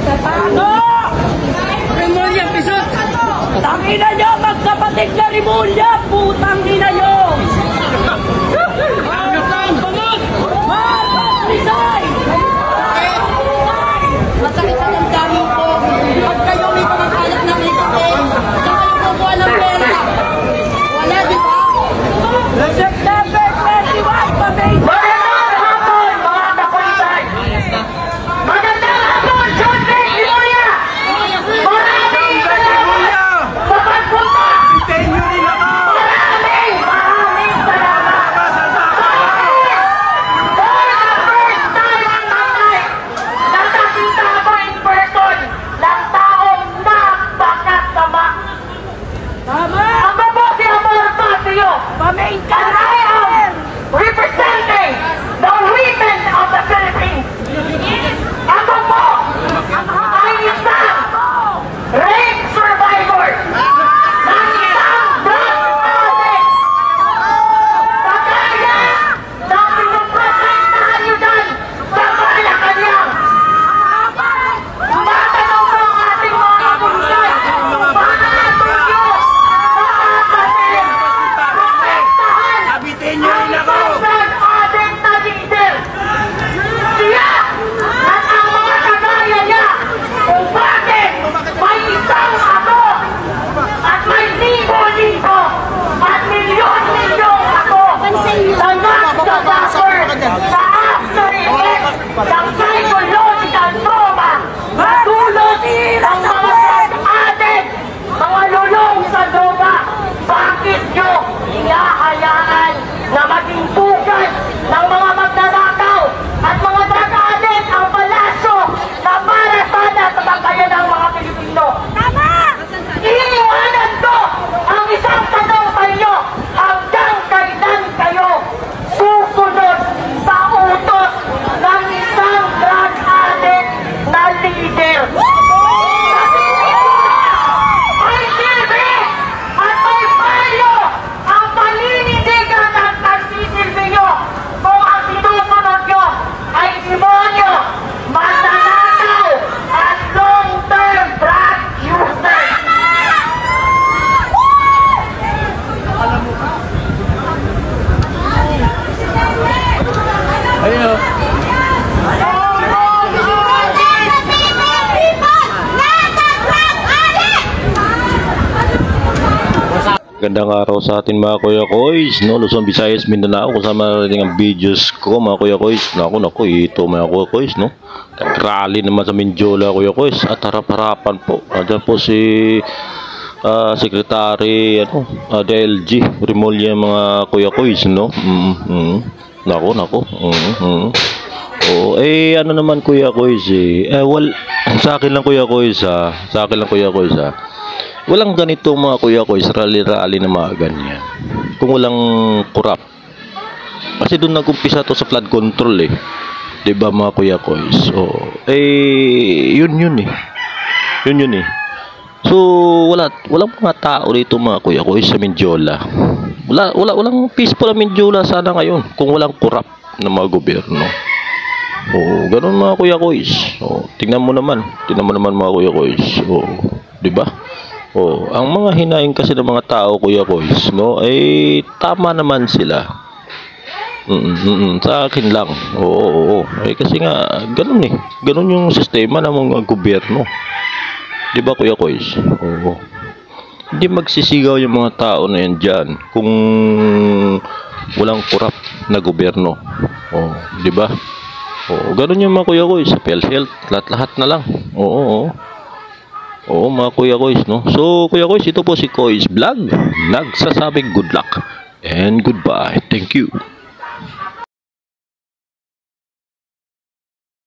Ano? Rimulya, pisot! Tangina nyo, magkapatid na Rimulya! Putang ina nyo! Marcos Rizal! Masakit ang dami ko. Pag kayo may kumakalat ng ito, saan kayo kukuha ng pera? Wala, di ba? September 21, pamay! Representing the women of the Philippines. Ako po ay isang rape survivor ng isang drug addict. Kagaya na pinuprotektahan nyo dyan sa Malacanang. Matanong mo ang ating mga kapulisan. Paano nyo makakapatid protektahan Abitin nyo rin ako! drug-addict na leader? Siya at ang mga kagaya niya kung bakit may isang ako at may libo-libo at milyon-milyong ako na nagkasuffer sa after effects ng psychological trauma na dulot ng mga drug-addict, mga lulong sa droga. Bakit nyo hinahayaan na maging bukas ng mga magnanakaw at mga drug-addict ang palasyo na para sana sa bangkayan ng mga Pilipino? Tama! Iniiwanan ko ang isang tanong sa inyo, hanggang kailan kayo susunod sa utos ng isang drug-addict na leader? May silbi at may value ang paninindigan at nagsisilbi nyo kung ang sinusunod nyo ay demonyo, mananakaw at long-term drug users. Ayun. Gandang araw sa atin mga Kuya Koys, no? Luzon, Visayas, Mindanao, kasama natin ang videos ko mga Kuya Koys. Naku, ito mga Kuya Koys, no? Nagrally naman sa Mindiola Kuya Koys at harap-harapan po. Diyan po si Secretary DLG Rimulya mga Kuya Koys, no? Naku. Oh, ano naman Kuya Koys sa akin lang Kuya Koys, walang ganito mga Kuya Koys, rally na mga ganyan. Kung walang kurap. Kasi doon nag-umpisa to sa flood control diba mga Kuya Koys? Yun eh. So, walang mga tao dito mga Kuya Koys sa Mindiola. Walang peaceful na Mindiola sana ngayon kung walang kurap na mga gobyerno. Ganun mga Kuya Koys. Tingnan mo naman mga Kuya Koys. Diba? Ang mga hinaing kasi ng mga tao Kuya Koys, no, ay tama naman sila. Sa akin lang. Kasi nga ganun ganun yung sistema ng mga gobyerno. 'Di ba Kuya Koys? Hindi magsisigaw yung mga tao na yan diyan kung walang kurap na gobyerno. 'Di ba? Ganun yung mga Kuya Koys, sa PhilHealth, lahat na lang. Mga Kuya Koys, no? So, Kuya Koys, ito po si Koys Vlog. Nagsasabing good luck and goodbye. Thank you.